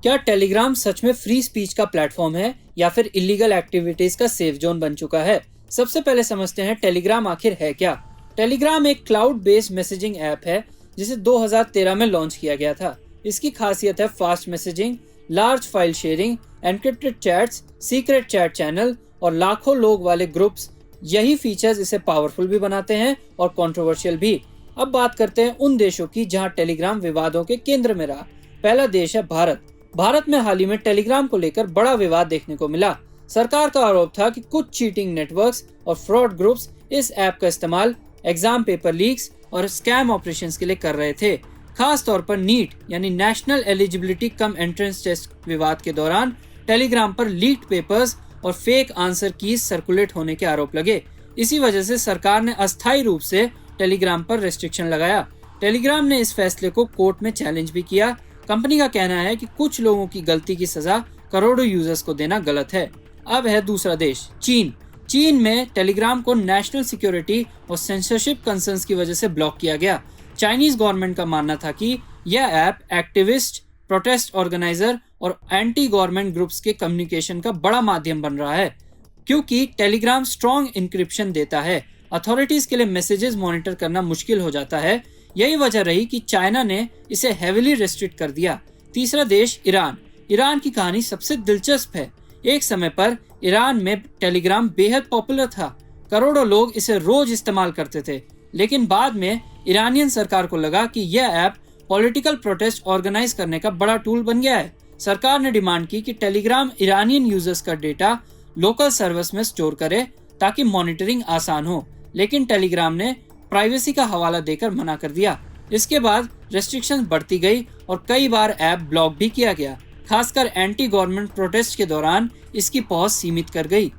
क्या टेलीग्राम सच में free speech का प्लेटफॉर्म है या फिर इलीगल एक्टिविटीज का सेफ जोन बन चुका है? सबसे पहले समझते हैं टेलीग्राम आखिर है क्या। टेलीग्राम एक क्लाउड बेस्ड मैसेजिंग ऐप है जिसे 2013 में लॉन्च किया गया था। इसकी खासियत है fast messaging, large file sharing, encrypted chats, secret chat channel और लाखों लोग वाले ग्रुप्स। यही फीचर्स इसे पावरफुल भी बनाते हैं और कंट्रोवर्शियल भी। अब बात करते हैं उन देशों की जहां टेलीग्राम विवादों के केंद्र में रहा। पहला देश है भारत। भारत में हाल ही में टेलीग्राम को लेकर बड़ा विवाद देखने को मिला। सरकार का आरोप था कि कुछ चीटिंग नेटवर्क्स और फ्रॉड ग्रुप्स इस ऐप का इस्तेमाल एग्जाम पेपर लीक्स और स्कैम ऑपरेशंस के लिए कर रहे थे। खास तौर पर नीट यानी national eligibility cum entrance test विवाद के दौरान टेलीग्राम पर लीक्ड पेपर्स और फेक आंसर कीज सर्कुलेट होने के आरोप लगे। इसी वजह से सरकार ने अस्थायी रूप से टेलीग्राम पर रेस्ट्रिक्शन लगाया। टेलीग्राम ने इस फैसले को कोर्ट में चैलेंज भी किया। कंपनी का कहना है कि कुछ लोगों की गलती की सजा करोड़ों यूजर्स को देना गलत है। अब है दूसरा देश, चीन। चीन में टेलीग्राम को नेशनल सिक्योरिटी और सेंसरशिप कंसर्न्स की वजह से ब्लॉक किया गया। चाइनीज गवर्नमेंट का मानना था कि यह ऐप एक्टिविस्ट, प्रोटेस्ट ऑर्गेनाइजर और एंटी गवर्नमेंट ग्रुप्स के कम्युनिकेशन का बड़ा माध्यम बन रहा है। क्योंकि टेलीग्राम स्ट्रॉन्ग इंक्रिप्शन देता है, अथॉरिटीज के लिए मैसेजेस मॉनिटर करना मुश्किल हो जाता है। यही वजह रही कि चाइना ने इसे हेविली रेस्ट्रिक्ट कर दिया। तीसरा देश ईरान। ईरान की कहानी सबसे दिलचस्प है। एक समय पर ईरान में टेलीग्राम बेहद पॉपुलर था। करोड़ों लोग इसे रोज इस्तेमाल करते थे। लेकिन बाद में ईरानियन सरकार को लगा कि यह ऐप पॉलिटिकल प्रोटेस्ट ऑर्गेनाइज करने का बड़ा टूल बन गया है। सरकार ने डिमांड की कि टेलीग्राम ईरानियन यूजर्स का डेटा लोकल सर्वर्स में स्टोर करे ताकि मॉनिटरिंग आसान हो। लेकिन टेलीग्राम ने प्राइवेसी का हवाला देकर मना कर दिया। इसके बाद रेस्ट्रिक्शंस बढ़ती गई और कई बार ऐप ब्लॉक भी किया गया। खासकर एंटी गवर्नमेंट प्रोटेस्ट के दौरान इसकी पहुंच सीमित कर गई।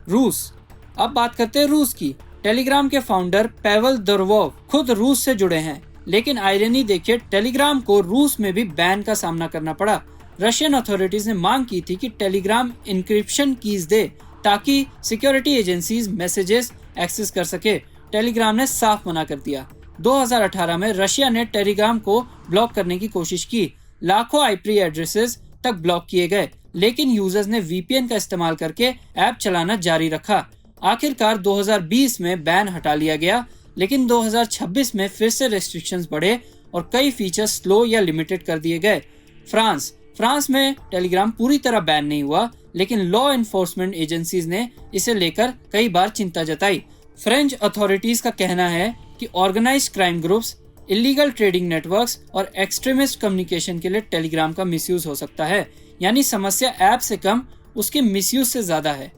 रूस। अब बात करते हैं रूस की। टेलीग्राम के फाउंडर पेवल दुरवोव खुद रूस से जुड़े हैं। लेकिन आयरनी देखिए, टेलीग्राम को रूस में भी बैन का सामना करना पड़ा। रशियन अथॉरिटीज ने मांग की थी कि टेलीग्राम इंक्रिप्शन कीज दे ताकि सिक्योरिटी एजेंसीज मैसेजेस एक्सेस कर सके। टेलीग्राम ने साफ मना कर दिया। 2018 में रशिया ने टेलीग्राम को ब्लॉक करने की कोशिश की। लाखों आईपी एड्रेसेस तक ब्लॉक किए गए, लेकिन यूजर्स ने वीपीएन का इस्तेमाल करके ऐप चलाना जारी रखा। आखिरकार 2020 में बैन हटा लिया गया, लेकिन 2026 में फिर से रेस्ट्रिक्शंस बढ़े और कई फीचर्स स्लो या लिमिटेड कर दिए गए। फ्रांस में टेलीग्राम पूरी तरह बैन नहीं हुआ, लेकिन लॉ एनफोर्समेंट एजेंसीज ने इसे लेकर कई बार चिंता जताई। फ्रेंच अथॉरिटीज का कहना है कि organised crime groups, illegal trading networks और एक्सट्रीमिस्ट कम्युनिकेशन के लिए टेलीग्राम का मिसयूज हो सकता है। यानी समस्या ऐप से कम उसके मिसयूज से ज्यादा है।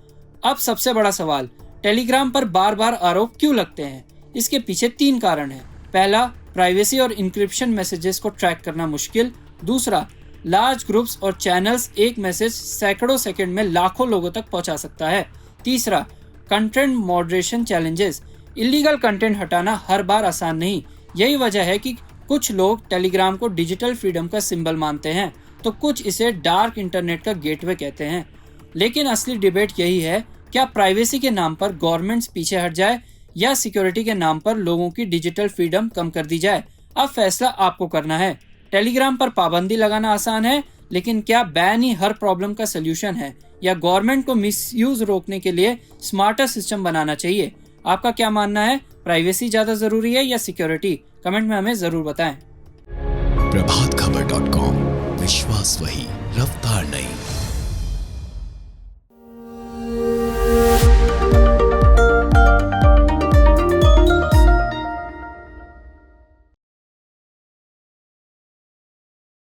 अब सबसे बड़ा सवाल, टेलीग्राम पर बार बार आरोप क्यों लगते हैं? इसके पीछे 3 कारण हैं। पहला, प्राइवेसी और इंक्रिप्शन मैसेजेस को ट्रैक करना मुश्किल। दूसरा, लार्ज ग्रुप्स और चैनल्स एक मैसेज सैकड़ों सेकंड में लाखों लोगों तक पहुंचा सकता है। तीसरा, content moderation challenges. Illegal content हटाना हर बार आसान नहीं। यही वजह है कि कुछ लोग टेलीग्राम को डिजिटल फ्रीडम का सिंबल मानते हैं, तो कुछ इसे डार्क इंटरनेट का गेटवे कहते हैं। लेकिन असली डिबेट यही है, क्या प्राइवेसी के नाम पर गवर्नमेंट्स पीछे हट जाए या सिक्योरिटी के नाम पर लोगों की डिजिटल फ्रीडम कम कर दी जाए? अब फैसला आपको करना है। टेलीग्राम पर पाबंदी लगाना आसान है, लेकिन क्या बैन ही हर प्रॉब्लम का सलूशन है, या गवर्नमेंट को मिसयूज रोकने के लिए स्मार्टर सिस्टम बनाना चाहिए? आपका क्या मानना है? प्राइवेसी ज्यादा जरूरी है या सिक्योरिटी? कमेंट में हमें जरूर बताएं। प्रभातखबर.com, विश्वास वही, रफ्तार नहीं।